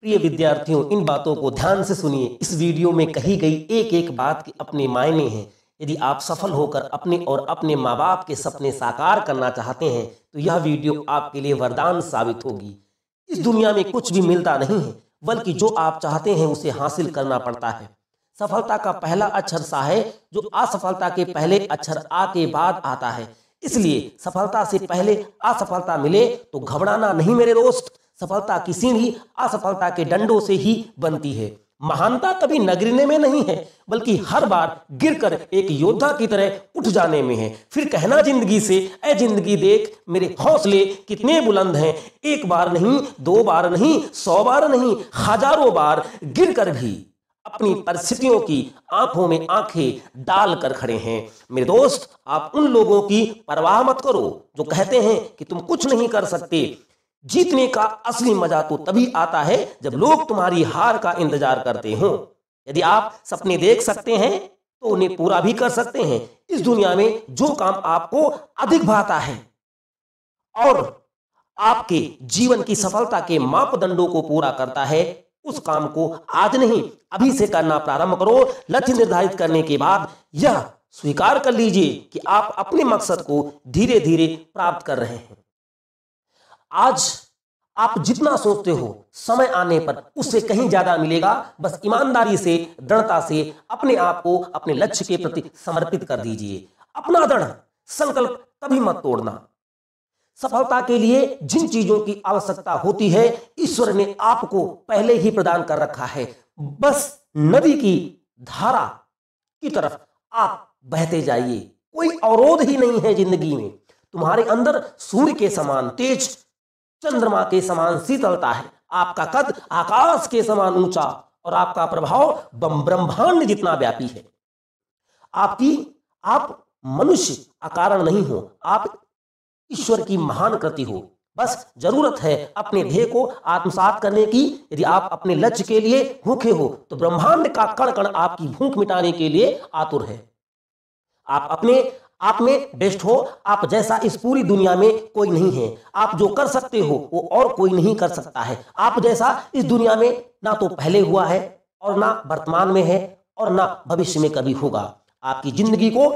प्रिय विद्यार्थियों, इन बातों को ध्यान से सुनिए। इस वीडियो में कही गई एक एक बात के अपने मायने हैं। यदि आप सफल होकर अपने और अपने माँ बाप के सपने साकार करना चाहते हैं तो यह वीडियो आपके लिए वरदान साबित होगी। इस दुनिया में कुछ भी मिलता नहीं है, बल्कि जो आप चाहते हैं उसे हासिल करना पड़ता है। सफलता का पहला अक्षर सा है, जो असफलता के पहले अक्षर आ के बाद आता है। इसलिए सफलता से पहले असफलता मिले तो घबराना नहीं मेरे दोस्त। सफलता की सीढ़ी असफलता के डंडों से ही बनती है। महानता कभी न गिरने में नहीं है, बल्कि हर बार गिरकर एक योद्धा की तरह उठ जाने में है। फिर कहना जिंदगी से, ऐ जिंदगी देख मेरे हौसले कितने बुलंद हैं। एक बार नहीं, दो बार नहीं, 100 बार नहीं, हजारों बार गिरकर भी अपनी परिस्थितियों की आंखों में आंखें डालकर खड़े हैं। मेरे दोस्त, आप उन लोगों की परवाह मत करो जो कहते हैं कि तुम कुछ नहीं कर सकते। जीतने का असली मजा तो तभी आता है जब लोग तुम्हारी हार का इंतजार करते हो। यदि आप सपने देख सकते हैं तो उन्हें पूरा भी कर सकते हैं। इस दुनिया में जो काम आपको अधिक भाता है और आपके जीवन की सफलता के मापदंडों को पूरा करता है, उस काम को आज नहीं अभी से करना प्रारंभ करो। लक्ष्य निर्धारित करने के बाद यह स्वीकार कर लीजिए कि आप अपने मकसद को धीरे धीरे प्राप्त कर रहे हैं। आज आप जितना सोचते हो, समय आने पर उससे कहीं ज्यादा मिलेगा। बस ईमानदारी से, दृढ़ता से अपने आप को अपने लक्ष्य के प्रति समर्पित कर दीजिए। अपना दृढ़ संकल्प कभी मत तोड़ना। सफलता के लिए जिन चीजों की आवश्यकता होती है, ईश्वर ने आपको पहले ही प्रदान कर रखा है। बस नदी की धारा की तरफ आप बहते जाइए। कोई अवरोध ही नहीं है जिंदगी में। तुम्हारे अंदर सूर्य के समान तेज, चंद्रमा के समान शीतलता है। आपका कद आकाश के समान ऊंचा और आपका प्रभाव ब्रह्मांड जितना व्यापी है। आप मनुष्य अकारण नहीं हो, आप ईश्वर की महान कृति हो। बस जरूरत है अपने ध्येय को आत्मसात करने की। यदि आप अपने लक्ष्य के लिए भूखे हो तो ब्रह्मांड का कण कण आपकी भूख मिटाने के लिए आतुर है। आप अपने आप में बेस्ट हो। आप जैसा इस पूरी दुनिया में कोई नहीं है। आप जो कर सकते हो वो और कोई नहीं कर सकता है। आप जैसा इस दुनिया में ना तो पहले हुआ है और ना वर्तमान में है और ना भविष्य में कभी होगा। आपकी जिंदगी को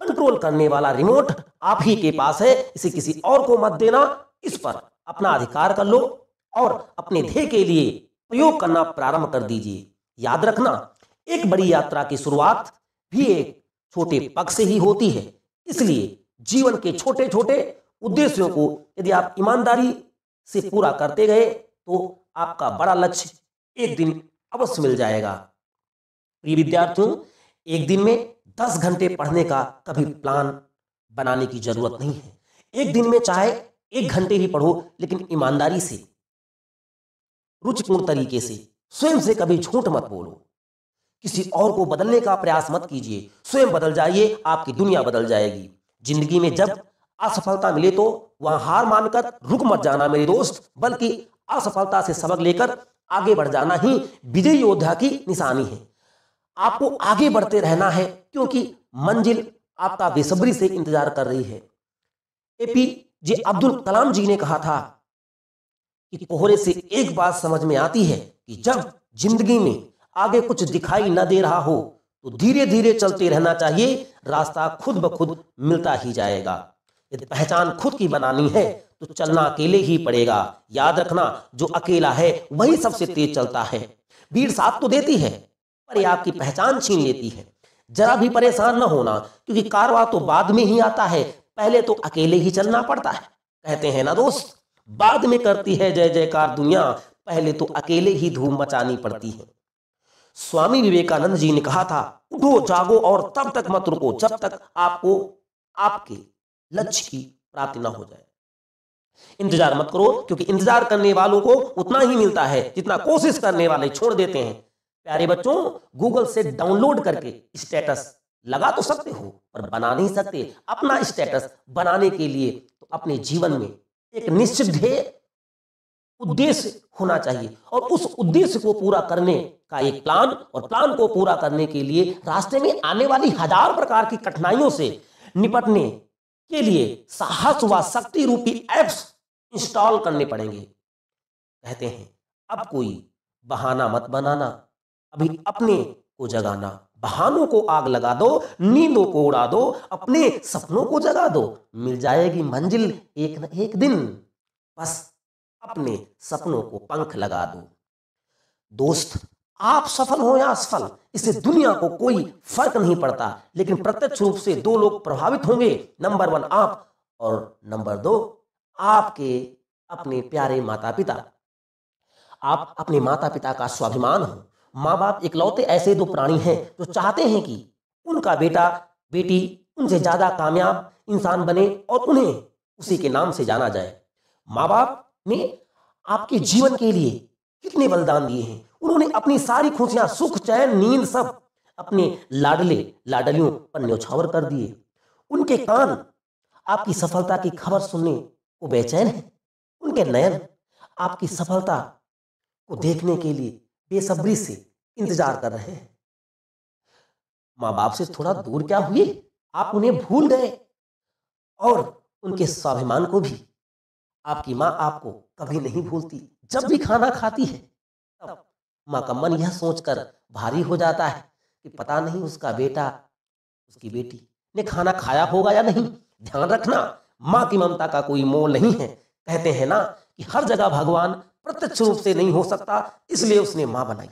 कंट्रोल करने वाला रिमोट आप ही के पास है। इसे किसी और को मत देना। इस पर अपना अधिकार कर लो और अपने ध्येय के लिए प्रयोग करना प्रारंभ कर दीजिए। याद रखना, एक बड़ी यात्रा की शुरुआत भी एक छोटे पग से ही होती है। इसलिए जीवन के छोटे छोटे उद्देश्यों को यदि आप ईमानदारी से पूरा करते गए तो आपका बड़ा लक्ष्य एक दिन अवश्य मिल जाएगा। प्रिय विद्यार्थियों, एक दिन में 10 घंटे पढ़ने का कभी प्लान बनाने की जरूरत नहीं है। एक दिन में चाहे 1 घंटे ही पढ़ो, लेकिन ईमानदारी से, रुचिपूर्ण तरीके से। स्वयं से कभी झूठ मत बोलो। किसी और को बदलने का प्रयास मत कीजिए। स्वयं बदल जाइए, आपकी दुनिया बदल जाएगी। जिंदगी में जब असफलता मिले तो वहां हार मानकर रुक मत जाना मेरे दोस्त, बल्कि असफलता से सबक लेकर आगे बढ़ जाना ही विजयी योद्धा की निशानी है। आपको आगे बढ़ते रहना है, क्योंकि मंजिल आपका बेसब्री से इंतजार कर रही है। APJ अब्दुल कलाम जी ने कहा था कि कोहरे से एक बात समझ में आती है कि जब जिंदगी में आगे कुछ दिखाई न दे रहा हो तो धीरे धीरे चलते रहना चाहिए। रास्ता खुद ब खुद मिलता ही जाएगा। यदि पहचान खुद की बनानी है तो चलना अकेले ही पड़ेगा। याद रखना, जो अकेला है वही सबसे तेज चलता है। भीड़ साथ तो देती है, पर ये आपकी पहचान छीन लेती है। जरा भी परेशान न होना, क्योंकि कारवां तो बाद में ही आता है। पहले तो अकेले ही चलना पड़ता है। कहते हैं ना दोस्त, बाद में करती है जय जयकार दुनिया, पहले तो अकेले ही धूम मचानी पड़ती है। स्वामी विवेकानंद जी ने कहा था, उठो जागो और तब तक मत रुको जब तक आपको आपके लक्ष्य की प्राप्ति न हो जाए। इंतजार मत करो, क्योंकि इंतजार करने वालों को उतना ही मिलता है जितना कोशिश करने वाले छोड़ देते हैं। प्यारे बच्चों, गूगल से डाउनलोड करके स्टेटस लगा तो सकते हो, पर बना नहीं सकते। अपना स्टेटस बनाने के लिए तो अपने जीवन में एक निश्चित ध्येय, उद्देश्य होना चाहिए, और उस उद्देश्य को पूरा करने का एक प्लान, और प्लान को पूरा करने के लिए रास्ते में आने वाली 1000 प्रकार की कठिनाइयों से निपटने के लिए साहस व शक्ति रूपी ऐप्स इंस्टॉल करने पड़ेंगे। कहते हैं अब कोई बहाना मत बनाना, अभी अपने को जगाना। बहानों को आग लगा दो, नींदों को उड़ा दो, अपने सपनों को जगा दो, मिल जाएगी मंजिल एक न एक दिन। बस अपने सपनों को पंख लगा दो। दोस्त, आप सफल हो या असफल, इससे दुनिया को कोई फर्क नहीं पड़ता, लेकिन प्रत्यक्ष रूप से दो लोग प्रभावित होंगे। नंबर 1 आप, और नंबर 2 आपके अपने प्यारे माता पिता। आप अपने माता पिता का स्वाभिमान हो। माँ बाप इकलौते ऐसे दो प्राणी हैं जो चाहते हैं कि उनका बेटा बेटी उनसे ज्यादा कामयाब इंसान बने और उन्हें उसी के नाम से जाना जाए। माँ बाप ने आपके जीवन के लिए कितने बलिदान दिए हैं। उन्होंने अपनी सारी खुशियां, सुख, चैन, नींद सब अपने लाडले लाडलियों पर न्यौछावर कर दिए। उनके कान आपकी सफलता की खबर सुनने को बेचैन है। उनके नयन आपकी सफलता को देखने के लिए बेसब्री से इंतजार कर रहे हैं। माँ बाप से थोड़ा दूर क्या हुए, आप उन्हें भूल गए और उनके स्वाभिमान को भी। आपकी माँ आपको कभी नहीं भूलती। जब भी खाना खाती है तब माँ का मन यह सोचकर भारी हो जाता है कि पता नहीं उसका बेटा उसकी बेटी ने खाना खाया होगा या नहीं। ध्यान रखना, माँ की ममता का कोई मोल नहीं है। कहते हैं ना कि हर जगह भगवान प्रत्यक्ष रूप से नहीं हो सकता, इसलिए उसने माँ बनाई।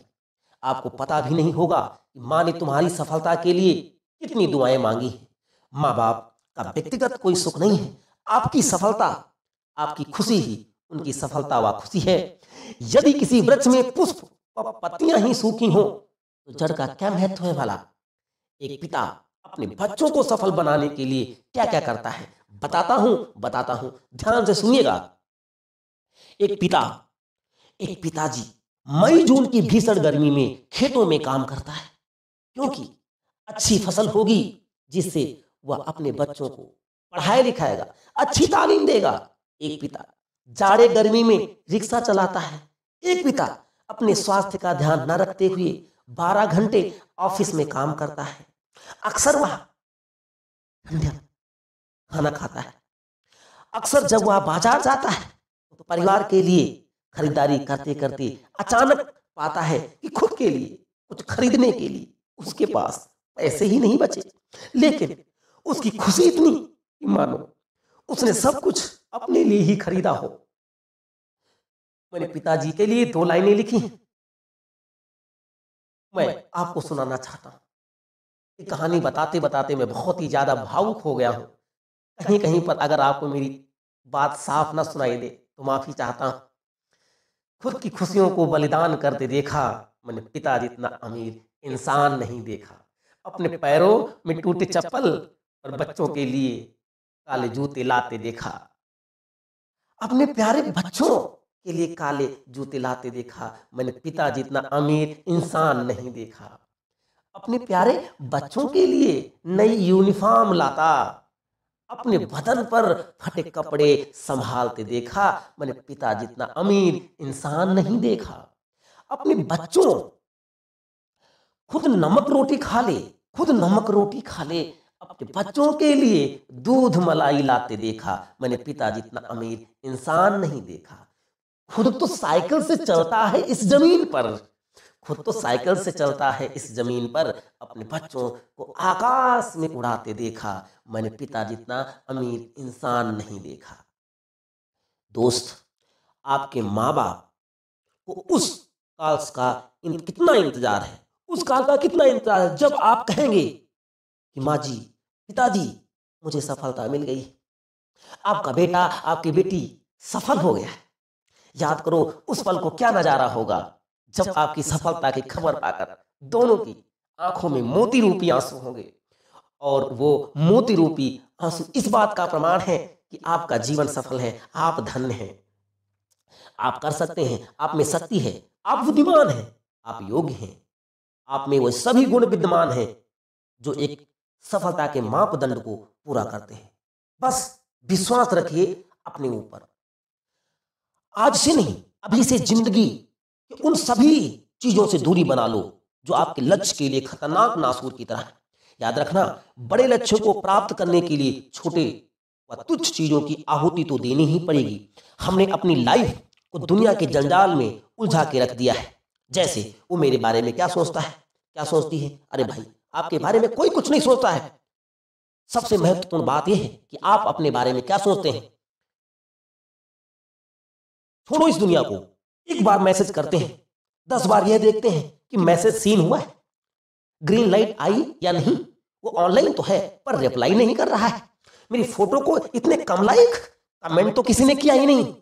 आपको पता भी नहीं होगा कि माँ ने तुम्हारी सफलता के लिए कितनी दुआएं मांगी हैं। माँ बाप का व्यक्तिगत कोई सुख नहीं है। आपकी सफलता, आपकी खुशी ही उनकी सफलता व खुशी है। यदि किसी वृक्ष में पुष्प व पत्तियां ही सूखी हो तो जड़ का क्या महत्व है भला। एक पिता अपने बच्चों को सफल बनाने के लिए क्या क्या करता है, बताता हूं, ध्यान से सुनिएगा। एक पिताजी मई जून की भीषण गर्मी में खेतों में काम करता है, क्योंकि अच्छी फसल होगी जिससे वह अपने बच्चों को पढ़ाया लिखाएगा, अच्छी तालीम देगा। एक पिता जाड़े गर्मी में रिक्शा चलाता है। एक पिता अपने स्वास्थ्य का ध्यान न रखते हुए 12 घंटे ऑफिस में काम करता है। अक्सर वह ठंडा खाना खाता है। अक्सर जब वह बाजार जाता है तो परिवार के लिए खरीदारी करते करते अचानक पाता है कि खुद के लिए कुछ खरीदने के लिए उसके पास पैसे ही नहीं बचे। लेकिन उसकी खुशी इतनी कि मानो उसने सब कुछ अपने लिए ही खरीदा हो। मैंने पिताजी के लिए 2 लाइनें लिखी हैं, मैं आपको सुनाना चाहता हूं। ये कहानी बताते बताते मैं बहुत ही ज्यादा भावुक हो गया हूं। कहीं कहीं पर अगर आपको मेरी बात साफ ना सुनाई दे तो माफी चाहता हूं। खुद की खुशियों को बलिदान करते देखा, मैंने पिता जितना अमीर इंसान नहीं देखा। अपने पैरों में टूटे चप्पल और बच्चों के लिए काले जूते लाते देखा। अपने प्यारे बच्चों के लिए काले जूते लाते देखा। मैंने पिता जितना अमीर इंसान नहीं देखा। अपने प्यारे बच्चों के लिए नई यूनिफॉर्म लाता, अपने बदन पर फटे कपड़े संभालते देखा। मैंने पिता जितना अमीर इंसान नहीं देखा। अपने बच्चों खुद नमक रोटी खा ले, अपने बच्चों के लिए दूध मलाई लाते देखा। मैंने पिता जितना अमीर इंसान नहीं देखा। खुद तो साइकिल से चलता है इस जमीन पर, अपने बच्चों को आकाश में उड़ाते देखा। मैंने पिता जितना अमीर इंसान नहीं देखा। दोस्त, आपके माँ बाप को उस काल का कितना इंतजार है, जब आप कहेंगे कि माँ जी, पिताजी, मुझे सफलता मिल गई, आपका बेटा आपकी बेटी सफल हो गया है। याद करो उस पल को क्या नजारा होगा जब आपकी सफलता की खबर पाकर दोनों की आंखों में मोती रूपी आंसू होंगे। और वो मोती रूपी आंसू इस बात का प्रमाण है कि आपका जीवन सफल है, आप धन्य हैं, आप कर सकते हैं, आप में शक्ति है, आप बुद्धिमान हैं, आप योग्य हैं, आप में वो सभी गुण विद्यमान हैं जो एक सफलता के मापदंड को पूरा करते हैं। बस विश्वास रखिए अपने ऊपर। आज से नहीं, अभी से जिंदगी के उन सभी चीजों से दूरी बना लो जो आपके लक्ष्य के लिए खतरनाक नासूर की तरह है। याद रखना, बड़े लक्ष्यों को प्राप्त करने के लिए छोटे व तुच्छ चीजों की आहुति तो देनी ही पड़ेगी। हमने अपनी लाइफ को दुनिया के जंजाल में उलझा के रख दिया है। जैसे वो मेरे बारे में क्या सोचता है, क्या सोचती है। अरे भाई, आपके बारे में कोई कुछ नहीं सोचता है। सबसे महत्वपूर्ण बात यह है कि आप अपने बारे में क्या सोचते हैं। छोड़ो इस दुनिया को, एक बार मैसेज करते हैं, 10 बार यह देखते हैं कि मैसेज सीन हुआ है, ग्रीन लाइट आई या नहीं। वो ऑनलाइन तो है पर रिप्लाई नहीं कर रहा है। मेरी फोटो को इतने कम लाइक, कमेंट तो किसी ने किया ही नहीं।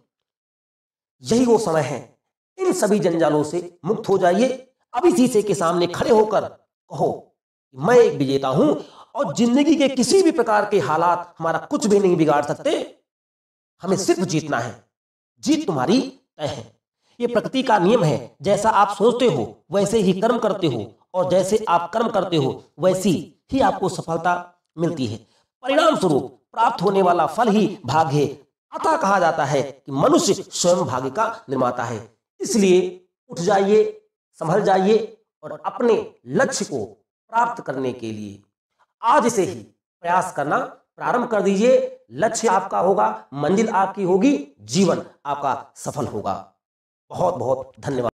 यही वो समय है, इन सभी जंजालों से मुक्त हो जाइए। अभी शीशे के सामने खड़े होकर कहो, मैं एक विजेता हूं और जिंदगी के किसी भी प्रकार के हालात हमारा कुछ भी नहीं बिगाड़ सकते। हमें सिर्फ जीतना है, जीत तुम्हारी तय है। ये प्रकृति का नियम है, जैसा आप सोचते हो वैसे ही कर्म करते हो, और जैसे आप कर्म करते हो वैसी ही आपको सफलता मिलती है। परिणाम स्वरूप प्राप्त होने वाला फल ही भाग्य है। अतः कहा जाता है कि मनुष्य स्वयं भाग्य का निर्माता है। इसलिए उठ जाइए, संभल जाइए और अपने लक्ष्य को प्राप्त करने के लिए आज से ही प्रयास करना प्रारंभ कर दीजिए। लक्ष्य आपका होगा, मंजिल आपकी होगी, जीवन आपका सफल होगा। बहुत बहुत धन्यवाद।